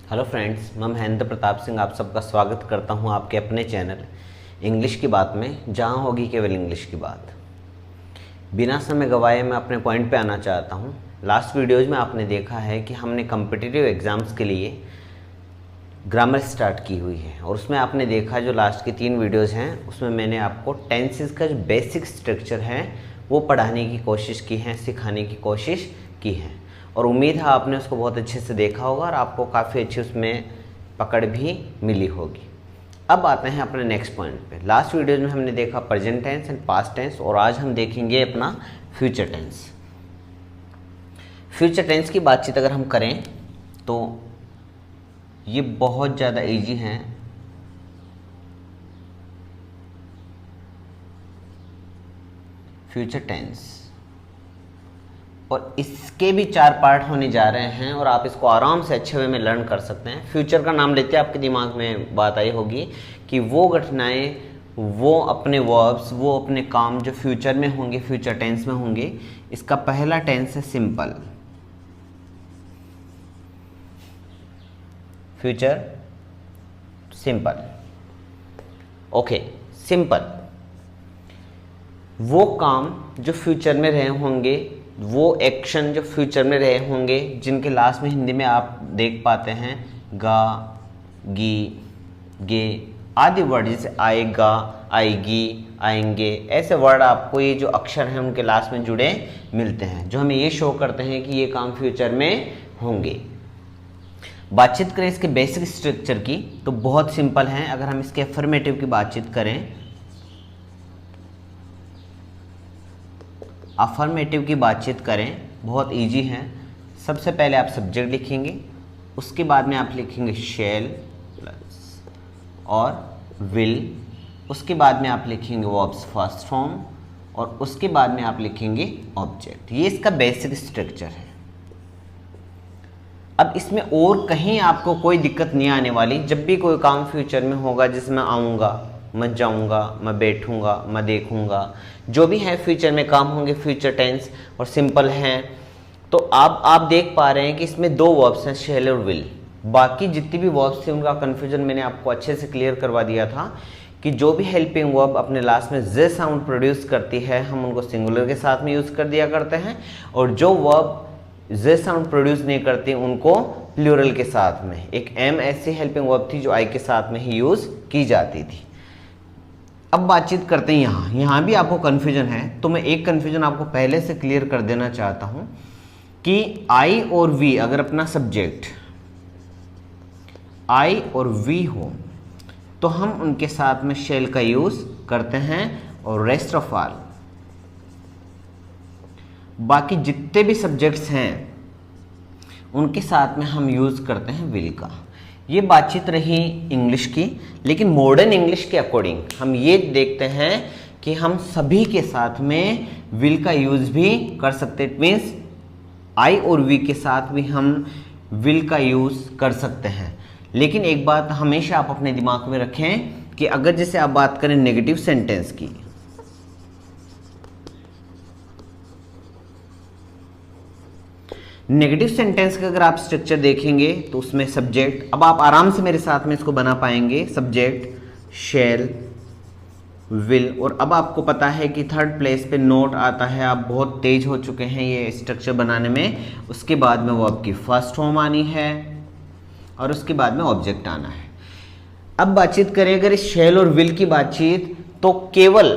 Hello friends, मैं महेंद्र प्रताप सिंह आप सबका स्वागत करता हूं आपके अपने चैनल इंग्लिश की बात में, जहां होगी केवल इंग्लिश की बात। बिना समय गवाए मैं अपने पॉइंट पे आना चाहता हूं। लास्ट वीडियोज़ में आपने देखा है कि हमने कॉम्पिटिटिव एग्ज़ाम्स के लिए ग्रामर स्टार्ट की हुई है, और उसमें आपने देखा जो लास्ट की 3 वीडियोज़ हैं उसमें मैंने आपको टेंसेस का जो बेसिक स्ट्रक्चर है वो पढ़ाने की कोशिश की है, सिखाने की कोशिश की है, और उम्मीद है आपने उसको बहुत अच्छे से देखा होगा और आपको काफ़ी अच्छी उसमें पकड़ भी मिली होगी। अब आते हैं अपने नेक्स्ट पॉइंट पे। लास्ट वीडियो में हमने देखा present tense and past tense, और आज हम देखेंगे अपना फ्यूचर टेंस। फ्यूचर टेंस की बातचीत अगर हम करें तो ये बहुत ज़्यादा इजी है। फ्यूचर टेंस, और इसके भी 4 पार्ट होने जा रहे हैं और आप इसको आराम से अच्छे वे में लर्न कर सकते हैं। फ्यूचर का नाम लेते आपके दिमाग में बात आई होगी कि वो घटनाएं, वो अपने वर्ब्स, वो अपने काम जो फ्यूचर में होंगे, फ्यूचर टेंस में होंगे। इसका पहला टेंस है simple. Future simple, okay. Simple वो काम जो फ्यूचर में रहे होंगे, वो एक्शन जो फ्यूचर में रहे होंगे, जिनके लास्ट में हिंदी में आप देख पाते हैं गा, गी, गे आदि वर्ड, जैसे आएगा, आएगी, आएंगे, ऐसे वर्ड आपको ये जो अक्षर हैं उनके लास्ट में जुड़े मिलते हैं, जो हमें ये शो करते हैं कि ये काम फ्यूचर में होंगे। बातचीत करें इसके बेसिक स्ट्रक्चर की तो बहुत सिंपल है। अगर हम इसके अफर्मेटिव की बातचीत करें, अफर्मेटिव की बातचीत करें बहुत इजी है। सबसे पहले आप सब्जेक्ट लिखेंगे, उसके बाद में आप लिखेंगे शैल प्लस और विल, उसके बाद में आप लिखेंगे वर्ब्स फर्स्ट फॉर्म, और उसके बाद में आप लिखेंगे ऑब्जेक्ट। ये इसका बेसिक स्ट्रक्चर है। अब इसमें और कहीं आपको कोई दिक्कत नहीं आने वाली। जब भी कोई काम फ्यूचर में होगा, जिसमें आऊँगा, मैं जाऊँगा, मैं बैठूँगा, मैं देखूँगा, जो भी है फ्यूचर में काम होंगे, फ्यूचर टेंस और सिंपल हैं। तो आप देख पा रहे हैं कि इसमें 2 वर्ब्स हैं, शैल और विल। बाकी जितनी भी वर्ब्स थे उनका कन्फ्यूजन मैंने आपको अच्छे से क्लियर करवा दिया था कि जो भी हेल्पिंग वर्ब अपने लास्ट में जे साउंड प्रोड्यूस करती है, हम उनको सिंगुलर के साथ में यूज़ कर दिया करते हैं, और जो वर्ब जे साउंड प्रोड्यूस नहीं करती उनको प्लूरल के साथ में। एक एम ऐसी हेल्पिंग वर्ब थी जो आई के साथ में ही यूज़ की जाती थी। अब बातचीत करते हैं यहाँ भी आपको कन्फ्यूजन है, तो मैं एक कन्फ्यूजन आपको पहले से क्लियर कर देना चाहता हूँ कि आई और वी, अगर अपना सब्जेक्ट आई और वी हो तो हम उनके साथ में शैल का यूज़ करते हैं, और रेस्ट ऑफ ऑल बाकी जितने भी सब्जेक्ट्स हैं उनके साथ में हम यूज़ करते हैं विल का। ये बातचीत रही इंग्लिश की, लेकिन मॉडर्न इंग्लिश के अकॉर्डिंग हम ये देखते हैं कि हम सभी के साथ में विल का यूज़ भी कर सकते हैं। इट मीन्स आई और वी के साथ भी हम विल का यूज़ कर सकते हैं। लेकिन एक बात हमेशा आप अपने दिमाग में रखें कि अगर जैसे आप बात करें नेगेटिव सेंटेंस की, नेगेटिव सेंटेंस का अगर आप स्ट्रक्चर देखेंगे तो उसमें सब्जेक्ट, अब आप आराम से मेरे साथ में इसको बना पाएंगे, सब्जेक्ट, शैल, विल, और अब आपको पता है कि 3rd प्लेस पे नोट आता है। आप बहुत तेज हो चुके हैं ये स्ट्रक्चर बनाने में। उसके बाद में वो आपकी फर्स्ट फॉर्म आनी है और उसके बाद में ऑब्जेक्ट आना है। अब बातचीत करें अगर इस शैल और विल की बातचीत, तो केवल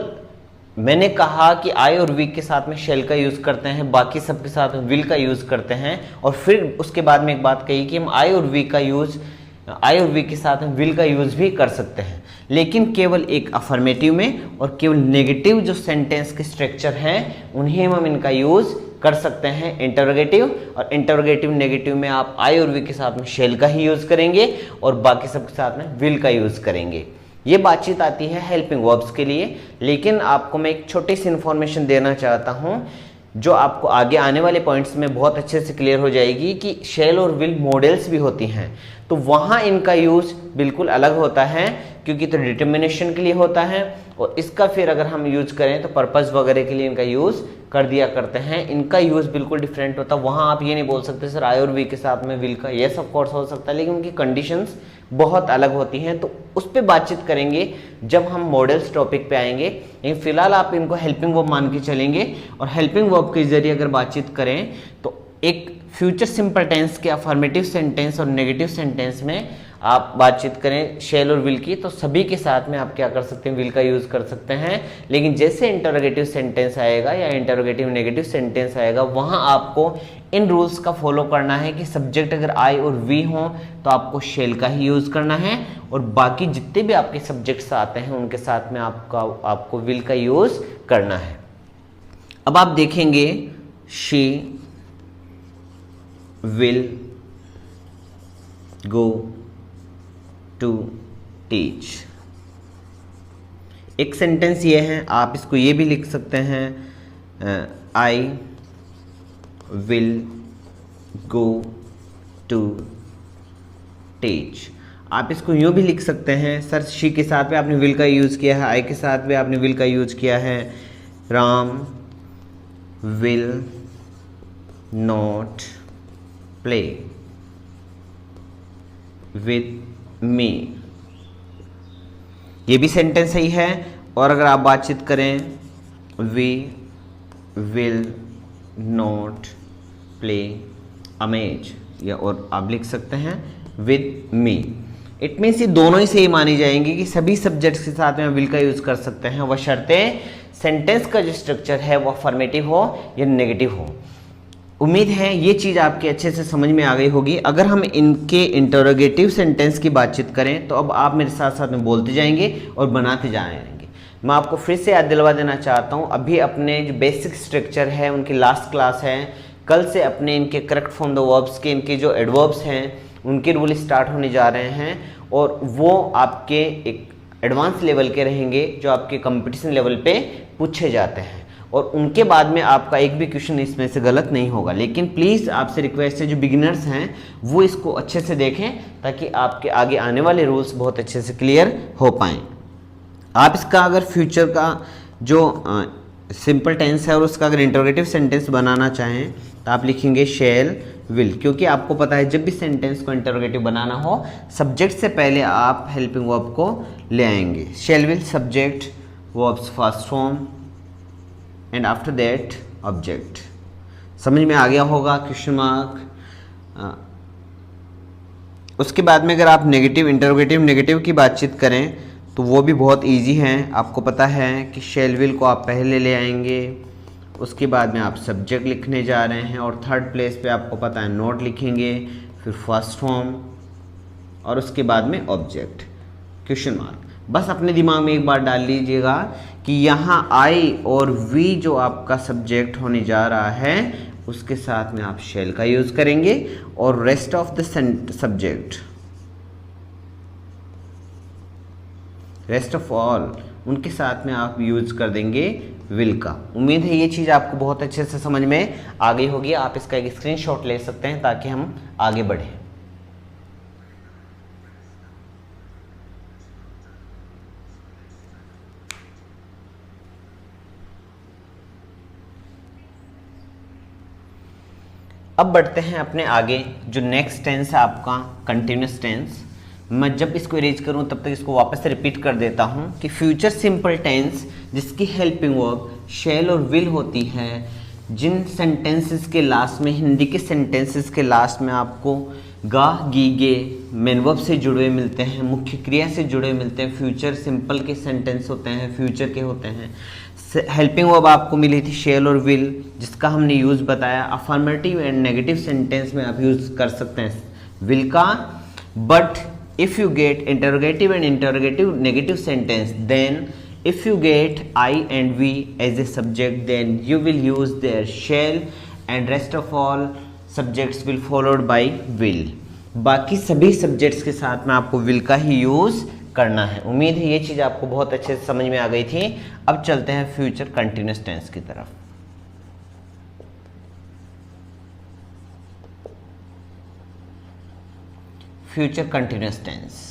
मैंने कहा कि आई और वी के साथ में शैल का यूज़ करते हैं, बाकी सबके साथ में विल का यूज़ करते हैं, और फिर उसके बाद में एक बात कही कि हम आई और वी के साथ में विल का यूज़ भी कर सकते हैं, लेकिन केवल एक अफर्मेटिव में, और केवल नेगेटिव जो सेंटेंस के स्ट्रक्चर हैं उन्हें हम इनका यूज़ कर सकते हैं इंटरोगेटिव, और इंटरोगेटिव नेगेटिव में आप आई और वी के साथ में शैल का ही यूज़ करेंगे और बाकी सबके साथ में विल का यूज़ करेंगे। ये बातचीत आती है हेल्पिंग वर्ब्स के लिए। लेकिन आपको मैं एक छोटी सी इन्फॉर्मेशन देना चाहता हूँ जो आपको आगे आने वाले पॉइंट्स में बहुत अच्छे से क्लियर हो जाएगी कि शैल और विल मॉडल्स भी होती हैं, तो वहाँ इनका यूज बिल्कुल अलग होता है, क्योंकि तो डिटर्मिनेशन के लिए होता है, और इसका फिर अगर हम यूज करें तो पर्पस वगैरह के लिए इनका यूज कर दिया करते हैं। इनका यूज बिल्कुल डिफरेंट होता है। वहाँ आप ये नहीं बोल सकते सर आई और वी के साथ में विल का, यस ऑफ कोर्स हो सकता है, लेकिन उनकी कंडीशंस बहुत अलग होती हैं, तो उस पर बातचीत करेंगे जब हम मॉडल्स टॉपिक पे आएंगे। लेकिन फिलहाल आप इनको हेल्पिंग वर्ब मान के चलेंगे, और हेल्पिंग वर्ब के जरिए अगर बातचीत करें तो एक फ्यूचर सिंपल टेंस के अफर्मेटिव सेंटेंस और नेगेटिव सेंटेंस में आप बातचीत करें शैल और विल की, तो सभी के साथ में आप क्या कर सकते हैं, विल का यूज कर सकते हैं। लेकिन जैसे इंटरोगेटिव सेंटेंस आएगा या इंटरोगेटिव नेगेटिव सेंटेंस आएगा, वहां आपको इन रूल्स का फॉलो करना है कि सब्जेक्ट अगर आई और वी हो तो आपको शैल का ही यूज करना है, और बाकी जितने भी आपके सब्जेक्ट्स आते हैं उनके साथ में आपको विल का यूज करना है। अब आप देखेंगे she will go to teach. एक सेंटेंस ये है, आप इसको ये भी लिख सकते हैं I will go to teach. आप इसको यूँ भी लिख सकते हैं सर शी के साथ में आपने विल का यूज़ किया है, आई के साथ में आपने विल का यूज़ किया है, Ram will not play with me. ये भी सेंटेंस सही है। और अगर आप बातचीत करें we will not play amaze, या और आप लिख सकते हैं विद मी। इट मीन्स ये दोनों ही सही मानी जाएंगी कि सभी सब्जेक्ट्स के साथ में विल का यूज कर सकते हैं, वह शर्ते सेंटेंस का जो स्ट्रक्चर है वो अफर्मेटिव हो या नेगेटिव हो। उम्मीद है ये चीज़ आपके अच्छे से समझ में आ गई होगी। अगर हम इनके इंटरोगेटिव सेंटेंस की बातचीत करें तो अब आप मेरे साथ साथ में बोलते जाएंगे और बनाते जाएंगे। मैं आपको फिर से याद दिलवा देना चाहता हूँ, अभी अपने जो बेसिक स्ट्रक्चर है उनकी लास्ट क्लास है, कल से अपने इनके करेक्ट फॉर्म द वर्ब्स के इनके जो एडवर्ब्स हैं उनके रूल स्टार्ट होने जा रहे हैं, और वो आपके एक एडवांस लेवल के रहेंगे जो आपके कंपटीशन लेवल पे पूछे जाते हैं, और उनके बाद में आपका एक भी क्वेश्चन इसमें से गलत नहीं होगा। लेकिन प्लीज़ आपसे रिक्वेस्ट है जो बिगिनर्स हैं वो इसको अच्छे से देखें ताकि आपके आगे आने वाले रूल्स बहुत अच्छे से क्लियर हो पाएँ। आप इसका अगर फ्यूचर का जो सिंपल टेंस है और उसका अगर इंटरोगेटिव सेंटेंस बनाना चाहें तो आप लिखेंगे शैल विल, क्योंकि आपको पता है जब भी सेंटेंस को इंटरोगेटिव बनाना हो सब्जेक्ट से पहले आप हेल्पिंग वर्ब को ले आएंगे। शैल will subject, verbs first form and after that object. समझ में आ गया होगा क्वेश्चन मार्क। उसके बाद में अगर आप नेगेटिव इंटरोगेटिव नेगेटिव की बातचीत करें तो वो भी बहुत इजी हैं। आपको पता है कि शैल विल को आप पहले ले आएंगे, उसके बाद में आप सब्जेक्ट लिखने जा रहे हैं, और थर्ड प्लेस पे आपको पता है नोट लिखेंगे, फिर फर्स्ट फॉर्म और उसके बाद में ऑब्जेक्ट क्वेश्चन मार्क। बस अपने दिमाग में एक बार डाल लीजिएगा कि यहाँ आई और वी जो आपका सब्जेक्ट होने जा रहा है उसके साथ में आप शैल का यूज़ करेंगे, और rest of the subject rest of all उनके साथ में आप यूज कर देंगे विल का। उम्मीद है ये चीज़ आपको बहुत अच्छे से समझ में आ गई होगी। आप इसका एक स्क्रीनशॉट ले सकते हैं ताकि हम आगे बढ़ें। अब बढ़ते हैं अपने आगे। जो नेक्स्ट टेंस है आपका कंटिन्यूस टेंस, मैं जब इसको इरेज करूं तब तक इसको वापस से रिपीट कर देता हूं कि फ्यूचर सिंपल टेंस जिसकी हेल्पिंग वर्ब शैल और विल होती है, जिन सेंटेंसेस के लास्ट में, हिंदी के सेंटेंसेस के लास्ट में आपको गा गी गे मेन वर्ब से जुड़े हुए मिलते हैं, मुख्य क्रिया से जुड़े मिलते हैं, फ्यूचर सिंपल के सेंटेंस होते हैं, फ्यूचर के होते हैं। हेल्पिंग वर्ब आपको मिली थी शैल और विल, जिसका हमने यूज़ बताया। अफर्मेटिव एंड नेगेटिव सेंटेंस में आप यूज़ कर सकते हैं विल का, but if you get interrogative and interrogative negative sentence, then if you get I and we as a subject, then you will use their shall, and rest of all subjects will followed by will। बाकी सभी subjects के साथ में आपको will का ही use करना है। उम्मीद है ये चीज़ आपको बहुत अच्छे से समझ में आ गई थी। अब चलते हैं फ्यूचर कंटिन्यूस टेंस की तरफ। Future continuous tense.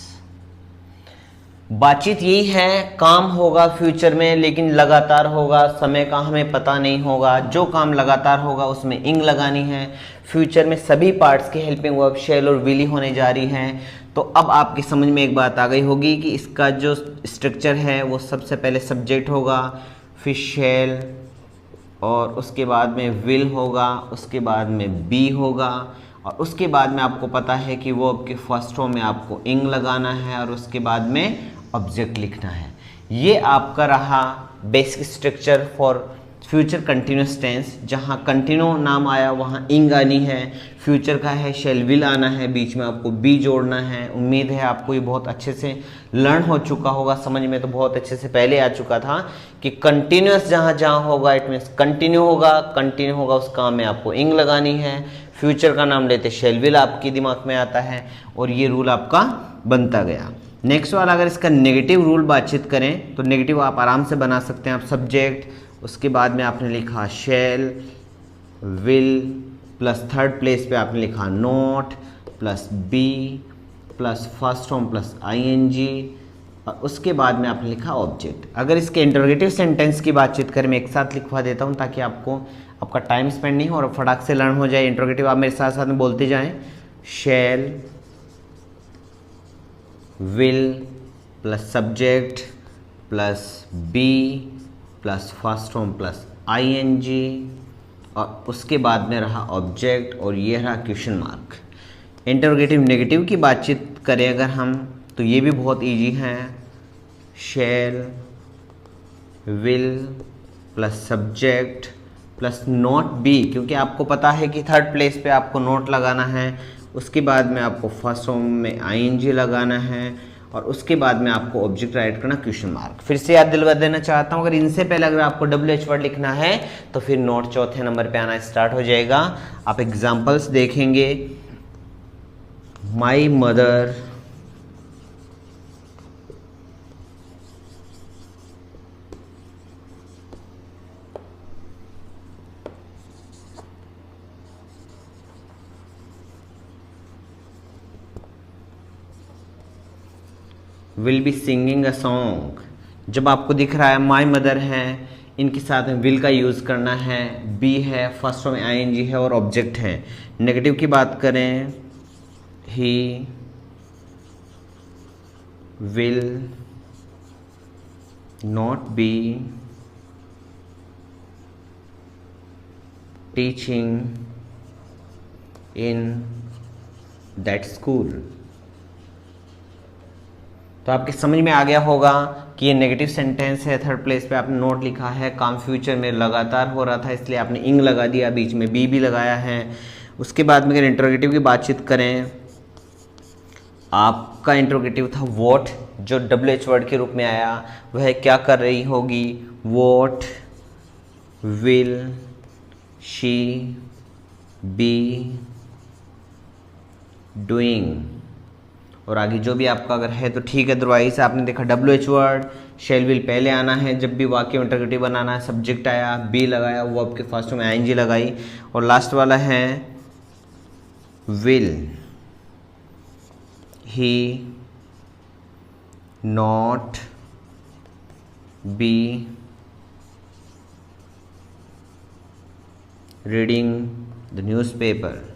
बातचीत यही है, काम होगा फ्यूचर में लेकिन लगातार होगा, समय का हमें पता नहीं होगा। जो काम लगातार होगा उसमें इंग लगानी है। फ्यूचर में सभी पार्ट्स की हेल्पिंग वर्ब शैल और विल ही होने जा रही हैं। तो अब आपकी समझ में एक बात आ गई होगी कि इसका जो स्ट्रक्चर है वो सबसे पहले सब्जेक्ट होगा, फिर शैल, और उसके बाद में विल होगा, उसके बाद में बी होगा, और उसके बाद में आपको पता है कि वो आपके फर्स्ट फॉर्म में आपको इंग लगाना है और उसके बाद में ऑब्जेक्ट लिखना है। ये आपका रहा basic structure for future continuous tense. जहाँ कंटिन्यू नाम आया वहाँ इंग आनी है, फ्यूचर का है शैल विल आना है, बीच में आपको बी जोड़ना है। उम्मीद है आपको ये बहुत अच्छे से लर्न हो चुका होगा, समझ में तो बहुत अच्छे से पहले आ चुका था कि कंटिन्यूअस जहाँ जहाँ होगा इट मीन्स कंटिन्यू होगा, कंटिन्यू होगा उस काम में आपको इंग लगानी है। फ्यूचर का नाम लेते शैल विल आपके दिमाग में आता है और ये रूल आपका बनता गया। नेक्स्ट वाला अगर इसका नेगेटिव रूल बातचीत करें तो नेगेटिव आप आराम से बना सकते हैं। आप सब्जेक्ट, उसके बाद में आपने लिखा shall will plus third place पे आपने लिखा not plus be plus first form plus ING और उसके बाद में आपने लिखा ऑब्जेक्ट। अगर इसके इंटरोगेटिव सेंटेंस की बातचीत करें, मैं एक साथ लिखवा देता हूँ ताकि आपका टाइम स्पेंड नहीं हो और फटाक से लर्न हो जाए। इंटरोगेटिव आप मेरे साथ साथ में बोलते जाएं। Shall will plus subject plus be plus first form plus ING और उसके बाद में रहा ऑब्जेक्ट और ये रहा क्वेश्चन मार्क। इंटरोगेटिव नेगेटिव की बातचीत करें अगर हम तो ये भी बहुत इजी है। शैल will plus subject plus not be, क्योंकि आपको पता है कि थर्ड प्लेस पे आपको नोट लगाना है, उसके बाद में आपको फर्स्ट फॉर्म में आईएनजी लगाना है और उसके बाद में आपको ऑब्जेक्ट राइट करना क्वेश्चन मार्क। फिर से याद दिलवा देना चाहता हूँ, अगर इनसे पहले अगर आपको WH वर्ड लिखना है तो फिर नोट चौथे नंबर पे आना स्टार्ट हो जाएगा। आप एग्जाम्पल्स देखेंगे। My mother will be singing a song. जब आपको दिख रहा है माई मदर है, इनके साथ में विल का यूज़ करना है, बी है, फर्स्ट में आईएनजी है और ऑब्जेक्ट है। नेगेटिव की बात करें, he will not be teaching in that school. तो आपके समझ में आ गया होगा कि ये नेगेटिव सेंटेंस है। थर्ड प्लेस पे आपने नोट लिखा है, काम फ्यूचर में लगातार हो रहा था इसलिए आपने इंग लगा दिया, बीच में बी भी लगाया है। उसके बाद में अगर इंट्रोगेटिव की बातचीत करें, आपका इंट्रोगेटिव था वॉट, जो WH वर्ड के रूप में आया। वह क्या कर रही होगी, what will she be doing. और आगे जो भी आपका अगर है तो ठीक है, अदरवाइज आपने देखा WH वर्ड, शैल विल पहले आना है। जब भी वाक्य इंटरोगेटिव बनाना है, सब्जेक्ट आया, बी लगाया, वो आपके फर्स्ट में आईएनजी लगाई और लास्ट वाला है will he not be reading the newspaper.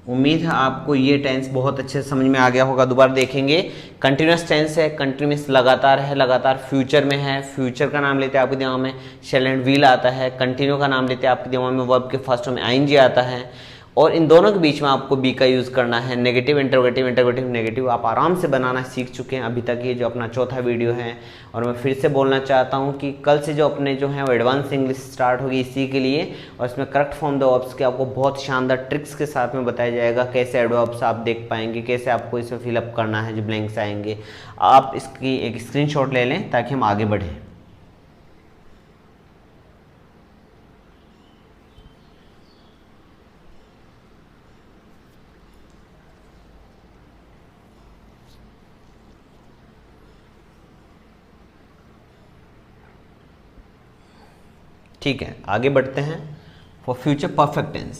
उम्मीद है आपको ये टेंस बहुत अच्छे से समझ में आ गया होगा। दोबारा देखेंगे, कंटिन्यूअस टेंस है, कंटिन्यूअस लगातार है, लगातार फ्यूचर में है। फ्यूचर का नाम लेते हैं आपके दिमाग में शैल एंड विल आता है। कंटिन्यू का नाम लेते हैं आपके दिमाग में वर्ब के फर्स्ट में आईएनजी आता है और इन दोनों के बीच में आपको बी का यूज़ करना है। नेगेटिव इंटरोगेटिव, इंटरोगेटिव नेगेटिव आप आराम से बनाना सीख चुके हैं अभी तक। ये जो अपना चौथा वीडियो है और मैं फिर से बोलना चाहता हूँ कि कल से जो अपने जो है वो एडवांस इंग्लिश स्टार्ट होगी इसी के लिए, और इसमें करेक्ट फॉर्म द वर्ब्स के आपको बहुत शानदार ट्रिक्स के साथ में बताया जाएगा। कैसे एडवर्ब्स आप देख पाएंगे, कैसे आपको इसमें फिलअप करना है जो ब्लैंक्स आएंगे। आप इसकी एक स्क्रीनशॉट ले लें ताकि हम आगे बढ़ें। ठीक है, आगे बढ़ते हैं। फॉर फ्यूचर परफेक्ट टेंस,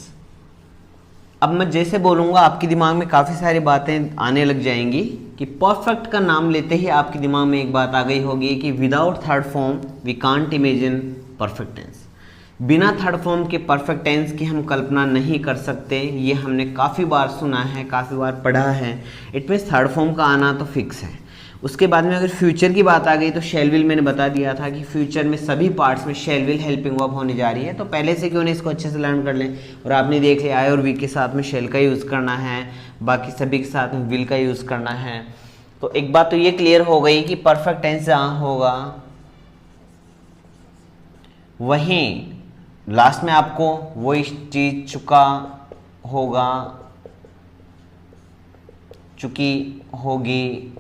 अब मैं जैसे बोलूँगा आपके दिमाग में काफ़ी सारी बातें आने लग जाएंगी कि परफेक्ट का नाम लेते ही आपके दिमाग में एक बात आ गई होगी कि without third form we can't imagine perfect tense. बिना थर्ड फॉर्म के परफेक्ट टेंस की हम कल्पना नहीं कर सकते। ये हमने काफ़ी बार सुना है, काफ़ी बार पढ़ा है। इट मीन्स थर्ड फॉर्म का आना तो फिक्स है। उसके बाद में अगर फ्यूचर की बात आ गई तो शैल विल मैंने बता दिया था कि फ्यूचर में सभी पार्ट्स में शैल विल हेल्पिंग वर्ब होने जा रही है, तो पहले से क्यों नहीं इसको अच्छे से लर्न कर लें। और आपने देख लिया आई और वी के साथ में शैल का यूज़ करना है, बाकी सभी के साथ में विल का यूज़ करना है। तो एक बात तो ये क्लियर हो गई कि परफेक्ट टेंस जहाँ होगा वहीं लास्ट में आपको वही चीज़ चुका होगा, चुकी होगी,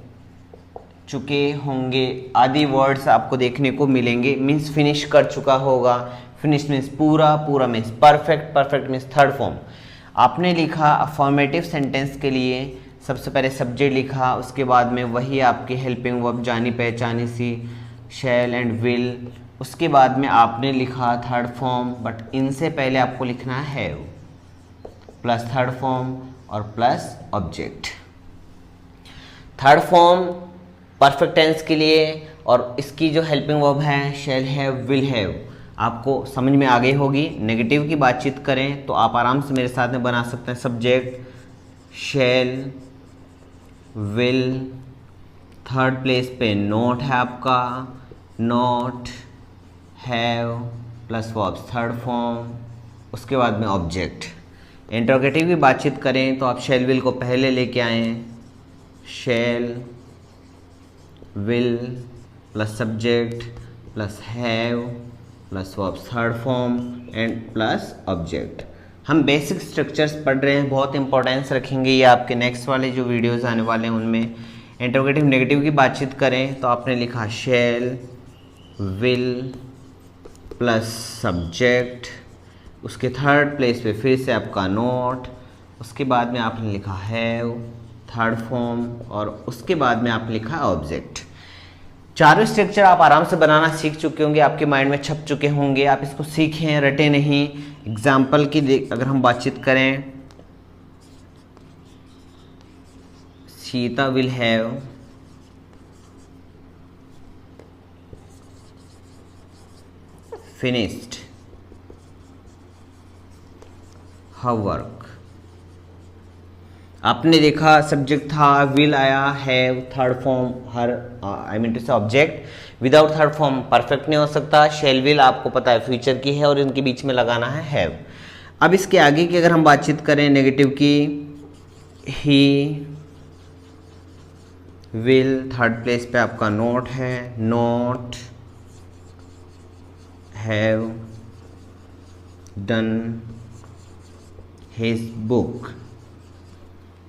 चुके होंगे आदि वर्ड्स आपको देखने को मिलेंगे। मीन्स फिनिश कर चुका होगा, फिनिश मीन्स पूरा, पूरा means perfect, perfect means third form. आपने लिखा अफर्मेटिव सेंटेंस के लिए सबसे पहले सब्जेक्ट लिखा, उसके बाद में वही आपकी हेल्पिंग वर्ब जानी पहचानी सी शैल एंड विल। उसके बाद में आपने लिखा थर्ड फॉर्म, बट इनसे पहले आपको लिखना है हैव प्लस थर्ड फॉर्म और plus object. Third form perfect tense के लिए और इसकी जो हेल्पिंग वर्ब है शैल हैव, विल हैव, आपको समझ में आ गई होगी। नेगेटिव की बातचीत करें तो आप आराम से मेरे साथ में बना सकते हैं subject shall, will, third place पे नॉट है आपका, not, have plus verbs third form, उसके बाद में ऑब्जेक्ट। इंट्रोगेटिव की बातचीत करें तो आप शैल विल को पहले लेके आएँ, शैल will plus subject plus have plus verb third form and plus object. हम बेसिक स्ट्रक्चर्स पढ़ रहे हैं, बहुत इंपॉर्टेंस रखेंगे ये आपके नेक्स्ट वाले जो वीडियोस आने वाले हैं उनमें। इंट्रोगेटिव नेगेटिव की बातचीत करें तो आपने लिखा शैल विल प्लस सब्जेक्ट, उसके थर्ड प्लेस पे फिर से आपका नॉट, उसके बाद में आपने लिखा हैव थर्ड फॉर्म और उसके बाद में आपने लिखा ऑब्जेक्ट। चारों स्ट्रक्चर आप आराम से बनाना सीख चुके होंगे, आपके माइंड में छप चुके होंगे। आप इसको सीखें, रटे नहीं। एग्जाम्पल की अगर हम बातचीत करें, Sita will have finished her work. आपने देखा सब्जेक्ट था, विल आया, have third form, her I mean to say object. Without third form perfect नहीं हो सकता। शैल विल आपको पता है फ्यूचर की है और इनके बीच में लगाना है हैव। अब इसके आगे की अगर हम बातचीत करें नेगेटिव की, ही विल थर्ड प्लेस पे आपका नॉट है, not have done his book.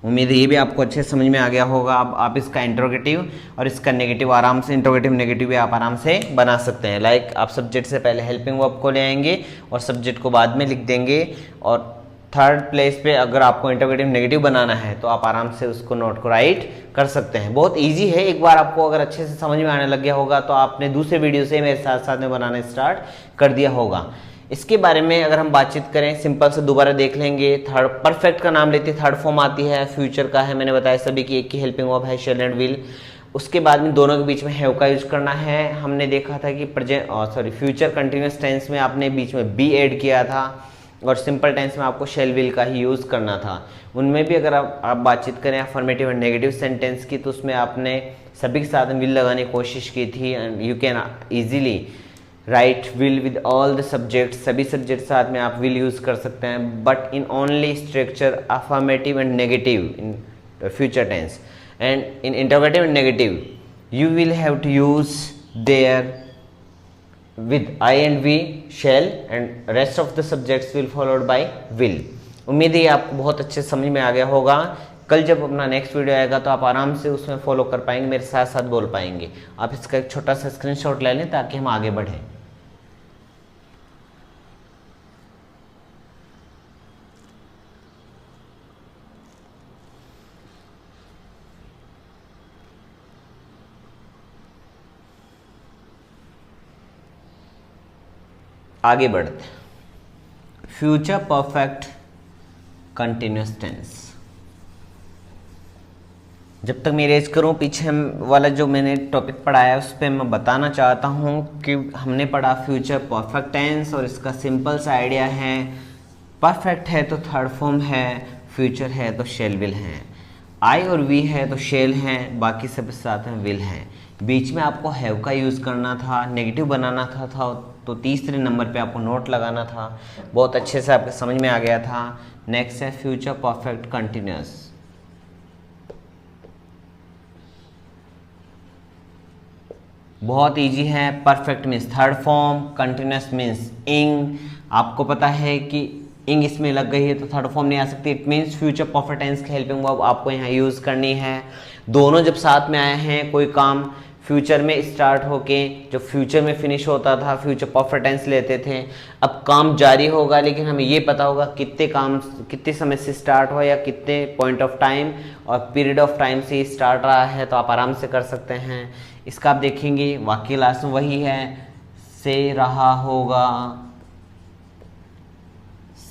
उम्मीद है ये भी आपको अच्छे समझ में आ गया होगा। अब आप इसका इंट्रोगेटिव और इसका नेगेटिव आराम से, इंट्रोगेटिव नेगेटिव भी आप आराम से बना सकते हैं। लाइक आप सब्जेक्ट से पहले हेल्पिंग वर्ब को ले आएंगे और सब्जेक्ट को बाद में लिख देंगे, और थर्ड प्लेस पे अगर आपको इंट्रोगेटिव नेगेटिव बनाना है तो आप आराम से उसको नोट को राइट कर सकते हैं। बहुत ईजी है। एक बार आपको अगर अच्छे से समझ में आने लग गया होगा तो आपने दूसरे वीडियो से मेरे साथ साथ में बनाना स्टार्ट कर दिया होगा। इसके बारे में अगर हम बातचीत करें, सिंपल से दोबारा देख लेंगे। थर्ड परफेक्ट का नाम लेते थर्ड फॉर्म आती है, फ्यूचर का है, मैंने बताया सभी की एक की हेल्पिंग वर्ब है शैल एंड विल। उसके बाद में दोनों के बीच में हैव का यूज करना है। हमने देखा था कि फ्यूचर कंटिन्यूस टेंस में आपने बीच में बी ऐड किया था और सिंपल टेंस में आपको शैल विल का ही यूज़ करना था। उनमें भी अगर आप बातचीत करें अफर्मेटिव एंड नेगेटिव सेंटेंस की, तो उसमें आपने सभी के साथ विल लगाने की कोशिश की थी। And you can easily write will with all the subject, सभी सब्जेक्ट साथ में आप विल यूज़ कर सकते हैं, but in only structure affirmative and negative in future tense. And in interrogative and negative you will have to use there with I and we shall and rest of the subjects will followed by will। उम्मीद है आपको बहुत अच्छे समझ में आ गया होगा। कल जब अपना नेक्स्ट वीडियो आएगा तो आप आराम से उसमें फॉलो कर पाएंगे, मेरे साथ साथ बोल पाएंगे। आप इसका एक छोटा सा स्क्रीनशॉट ले लें ताकि हम आगे बढ़ें। आगे बढ़ते हैं। Future perfect continuous tense. जब तक मैं रेज करूँ पीछे वाला जो मैंने टॉपिक पढ़ाया है उस पर मैं बताना चाहता हूँ कि हमने पढ़ा फ्यूचर परफेक्ट टेंस और इसका सिंपल सा आइडिया है, परफेक्ट है तो थर्ड फॉर्म है, फ्यूचर है तो शेल विल है, आई और वी है तो शेल हैं, बाकी सब साथ में विल हैं। बीच में आपको हैव का यूज़ करना था, नेगेटिव बनाना था तो तीसरे नंबर पे आपको नोट लगाना था। बहुत अच्छे से आपके समझ में आ गया था। नेक्स्ट है फ्यूचर परफेक्ट कंटिन्यूस। बहुत इजी है। Perfect means third form, continuous means इंग। आपको पता है कि इंग इसमें लग गई है तो थर्ड फॉर्म नहीं आ सकती। It means future perfect tense की हेल्पिंग वर्ब आपको यहाँ यूज़ करनी है। दोनों जब साथ में आए हैं, कोई काम फ्यूचर में स्टार्ट होके जो फ्यूचर में फिनिश होता था फ्यूचर परफेक्ट टेंस लेते थे। अब काम जारी होगा लेकिन हमें ये पता होगा कितने समय से स्टार्ट हुआ या कितने पॉइंट ऑफ टाइम और पीरियड ऑफ टाइम से स्टार्ट रहा है, तो आप आराम से कर सकते हैं। इसका आप देखेंगे वाक्य लास्ट में वही है, से रहा होगा,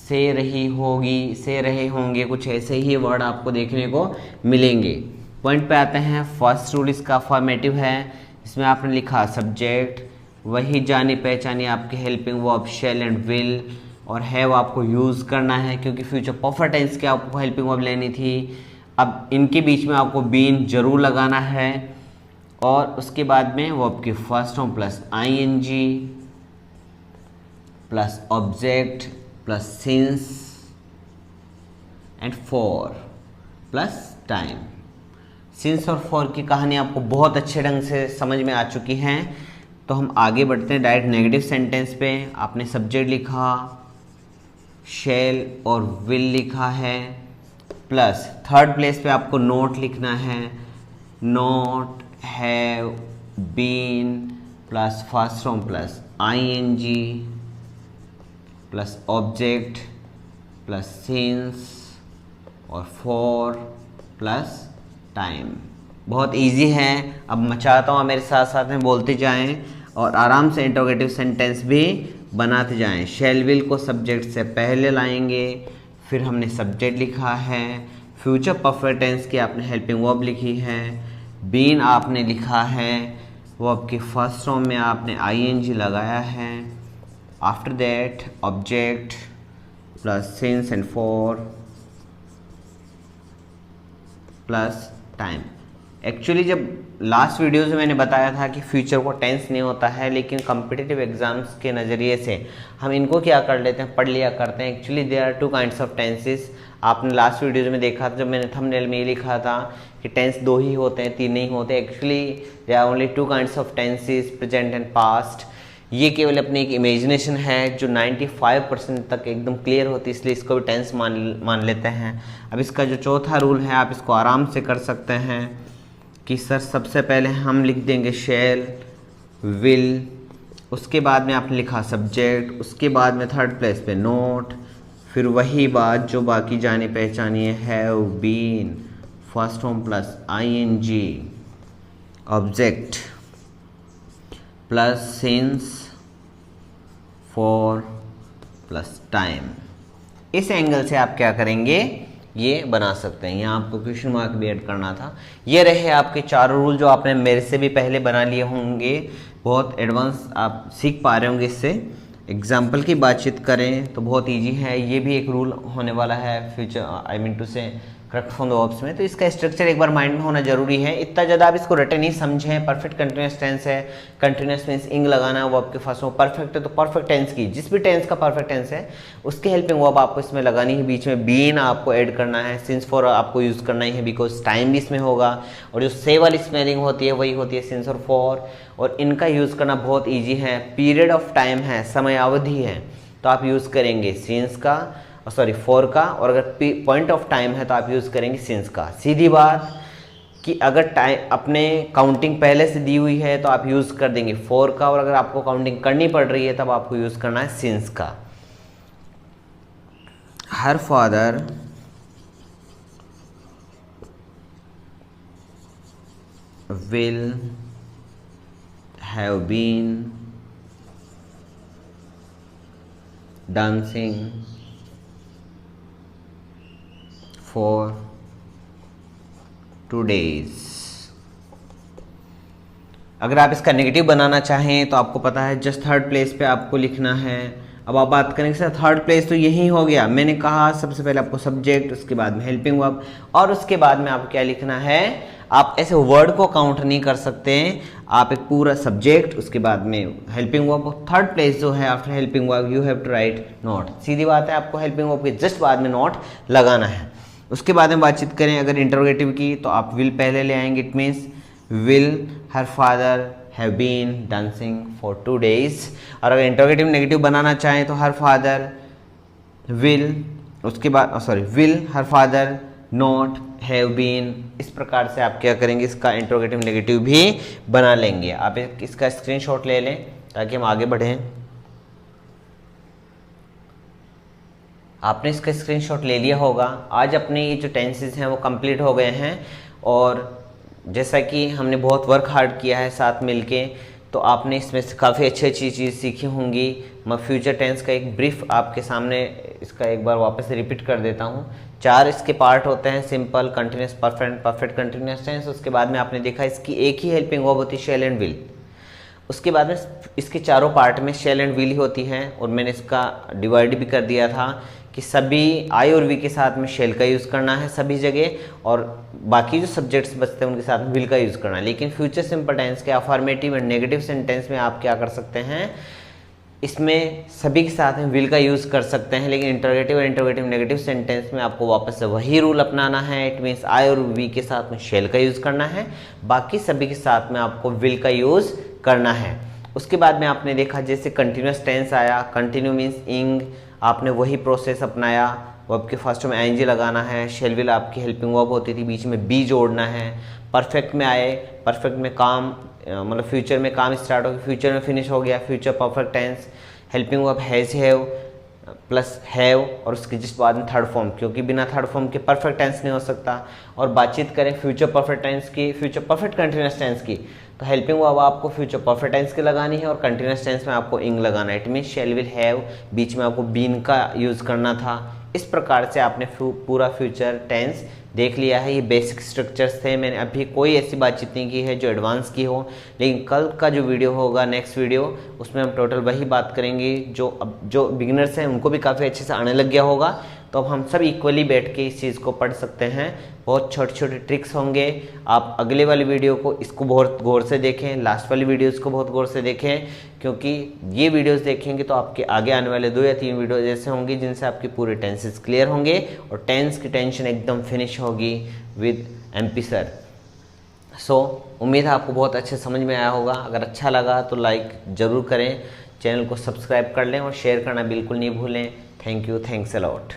से रही होगी, से रहे होंगे, कुछ ऐसे ही वर्ड आपको देखने को मिलेंगे। पॉइंट पे आते हैं। फर्स्ट रूल इसका फॉर्मेटिव है। इसमें आपने लिखा सब्जेक्ट, वही जानी पहचानी आपके helping verb shall and will, और हैव आपको यूज़ करना है क्योंकि फ्यूचर परफेक्ट टेंस की आपको हेल्पिंग वर्ब लेनी थी। अब इनके बीच में आपको बीन जरूर लगाना है और उसके बाद में वर्ब की first form plus ING plus object plus since and for plus time. Since और फॉर की कहानी आपको बहुत अच्छे ढंग से समझ में आ चुकी है। तो हम आगे बढ़ते हैं डायरेक्ट नेगेटिव सेंटेंस पे। आपने सब्जेक्ट लिखा, शैल और विल लिखा है, प्लस थर्ड प्लेस पे आपको नोट लिखना है, not have been plus first form plus ING plus object plus since और फॉर प्लस टाइम। बहुत इजी है। अब मैं चाहता हूँ मेरे साथ साथ में बोलते जाएं और आराम से इंटरोगेटिव सेंटेंस भी बनाते जाएं। शैल विल को सब्जेक्ट से पहले लाएंगे, फिर हमने सब्जेक्ट लिखा है, फ्यूचर परफेक्ट टेंस की आपने हेल्पिंग वर्ब लिखी है, बीन आपने लिखा है, वर्ब की फर्स्ट फॉर्म में आपने आईएनजी लगाया है, after that object plus since and for plus time. Actually जब लास्ट वीडियोज़ में मैंने बताया था कि फ्यूचर को टेंस नहीं होता है, लेकिन कॉम्पिटिटिव एग्जाम्स के नज़रिए से हम इनको क्या कर लेते हैं, पढ़ लिया करते हैं। Actually there are two kinds of tenses. आपने लास्ट वीडियोज़ में देखा था, जब मैंने थंबनेल में ये लिखा था कि टेंस दो ही होते हैं, तीन नहीं होते। Actually there are only two kinds of tenses, present and past. ये केवल अपनी एक इमेजिनेशन है जो 95% तक एकदम क्लियर होती है, इसलिए इसको भी टेंस मान लेते हैं। अब इसका जो चौथा रूल है आप इसको आराम से कर सकते हैं कि सर सबसे पहले हम लिख देंगे शैल विल, उसके बाद में आपने लिखा सब्जेक्ट, उसके बाद में थर्ड प्लेस पे नोट, फिर वही बात जो बाकी जानी पहचानी है, have been first form plus ING object plus since for plus time. इस एंगल से आप क्या करेंगे, ये बना सकते हैं। यहाँ आपको क्वेश्चन मार्क भी ऐड करना था। ये रहे आपके चारों रूल जो आपने मेरे से भी पहले बना लिए होंगे। बहुत एडवांस आप सीख पा रहे होंगे इससे। एग्जाम्पल की बातचीत करें तो बहुत इजी है। ये भी एक रूल होने वाला है फ्यूचर आई मीन टू से करेक्ट फॉर्म वर्ब्स में, तो इसका स्ट्रक्चर एक बार माइंड में होना जरूरी है। इतना ज़्यादा आप इसको रटे नहीं समझें। परफेक्ट कंटिन्यूस टेंस है, कंटिन्यूस मीन्स इंग लगाना है वर्ब के फर्स्ट में। परफेक्ट है तो परफेक्ट टेंस की जिस भी टेंस का परफेक्ट टेंस है उसकी हेल्पिंग वर्ब आपको इसमें लगानी है। बीच में बीन आपको ऐड करना है, सिंस फॉर आपको यूज़ करना ही है बिकॉज टाइम भी इसमें होगा, और जो से वाली स्पेलिंग होती है वही होती है सिंस और फॉर। और इनका यूज़ करना बहुत ईजी है। पीरियड ऑफ टाइम है, समय अवधि है, तो आप यूज़ करेंगे सिंस का फॉर का, और अगर पॉइंट ऑफ टाइम है तो आप यूज़ करेंगे सिंस का। सीधी बात कि अगर टाइम अपने काउंटिंग पहले से दी हुई है तो आप यूज़ कर देंगे फॉर का, और अगर आपको काउंटिंग करनी पड़ रही है तब आपको यूज़ करना है सिंस का। Her father will have been dancing for 2 days। अगर आप इसका नेगेटिव बनाना चाहें तो आपको पता है जस्ट थर्ड प्लेस पे आपको लिखना है। अब आप बात करेंगे सर थर्ड प्लेस तो यही हो गया, मैंने कहा सबसे पहले आपको सब्जेक्ट, उसके बाद में हेल्पिंग वर्ब और उसके बाद में आपको क्या लिखना है। आप ऐसे वर्ड को काउंट नहीं कर सकते हैं, आप एक पूरा सब्जेक्ट, उसके बाद में हेल्पिंग वर्ब, थर्ड प्लेस जो है after helping verb you have to write not. सीधी बात है, आपको हेल्पिंग वर्ब के जस्ट बाद में नॉट लगाना है। उसके बाद में बातचीत करें अगर इंटरोगेटिव की तो आप विल पहले ले आएंगे। It means will her father have been dancing for 2 days। और अगर इंटरोगेटिव नेगेटिव बनाना चाहें तो हर फादर विल, उसके बाद will her father not have been. इस प्रकार से आप क्या करेंगे, इसका इंटरोगेटिव नेगेटिव भी बना लेंगे। आप इसका स्क्रीनशॉट ले लें ताकि हम आगे बढ़ें। आपने इसका स्क्रीनशॉट ले लिया होगा। आज अपने ये जो टेंसेस हैं वो कंप्लीट हो गए हैं और जैसा कि हमने बहुत वर्क हार्ड किया है साथ मिलके, तो आपने इसमें से काफ़ी अच्छी अच्छी चीज़ सीखी होंगी। मैं फ्यूचर टेंस का एक ब्रीफ आपके सामने इसका एक बार वापस से रिपीट कर देता हूँ। 4 इसके पार्ट होते हैं, simple, continuous, perfect, perfect continuous tense. उसके बाद में आपने देखा इसकी एक ही हेल्पिंग वर्ब होती है शैल एंड विल। उसके बाद में इसके चारों पार्ट में शैल एंड विल ही होती है और मैंने इसका डिवाइड भी कर दिया था कि सभी आई और वी के साथ में शेल का यूज़ करना है सभी जगह और बाकी जो सब्जेक्ट्स बचते हैं उनके साथ में विल का यूज़ करना है। लेकिन फ्यूचर सिंपल टेंस के अफर्मेटिव एंड नेगेटिव सेंटेंस में आप क्या कर सकते हैं, इसमें सभी के साथ में विल का यूज़ कर सकते हैं। लेकिन इंटरोगेटिव और इंटरोगेटिव नेगेटिव सेंटेंस में आपको वापस से वही रूल अपनाना है। इट मीन्स आई और वी के साथ में शेल का यूज़ करना है, बाकी सभी के साथ में आपको विल का यूज़ करना है। उसके बाद में आपने देखा जैसे कंटिन्यूस टेंस आया, कंटिन्यू मीन्स इंग, आपने वही प्रोसेस अपनाया। वर्ब के फर्स्ट में आईएनजी लगाना है, शेल विल आपकी हेल्पिंग वर्ब होती थी, बीच में बी जोड़ना है। परफेक्ट में आए, परफेक्ट में काम मतलब फ्यूचर में काम स्टार्ट हो गया, फ्यूचर में फिनिश हो गया, future perfect tense. Helping verb has have plus have और उसके जिस बाद में थर्ड फॉर्म, क्योंकि बिना थर्ड फॉर्म के परफेक्ट टेंस नहीं हो सकता। और बातचीत करें फ्यूचर परफेक्ट टेंस की, फ्यूचर परफेक्ट कंटिन्यूस टेंस की, तो हेल्पिंग वर्ब आपको फ्यूचर परफेक्ट टेंस की लगानी है और कंटिन्यूस टेंस में आपको इंग लगाना है। It mean shall will have, बीच में आपको बीन का यूज़ करना था। इस प्रकार से आपने पूरा फ्यूचर टेंस देख लिया है। ये बेसिक स्ट्रक्चर्स थे, मैंने अभी कोई ऐसी बातचीत नहीं की है जो एडवांस की हो। लेकिन कल का जो वीडियो होगा, नेक्स्ट वीडियो, उसमें हम टोटल वही बात करेंगे जो बिगिनर्स हैं उनको भी काफ़ी अच्छे से आने लग गया होगा। तो अब हम सब इक्वली बैठ के इस चीज़ को पढ़ सकते हैं। बहुत छोटे छोटे ट्रिक्स होंगे। आप अगले वाली वीडियो को इसको बहुत गौर से देखें, लास्ट वाली वीडियोज़ को बहुत गौर से देखें, क्योंकि ये वीडियोस देखेंगे तो आपके आगे आने वाले 2 या 3 वीडियोज ऐसे होंगे जिनसे आपके पूरे टेंसेस क्लियर होंगे और टेंस की टेंशन एकदम फिनिश होगी विद MP सर। सो उम्मीद है आपको बहुत अच्छे समझ में आया होगा। अगर अच्छा लगा तो लाइक ज़रूर करें, चैनल को सब्सक्राइब कर लें और शेयर करना बिल्कुल नहीं भूलें। Thank you, thanks a lot.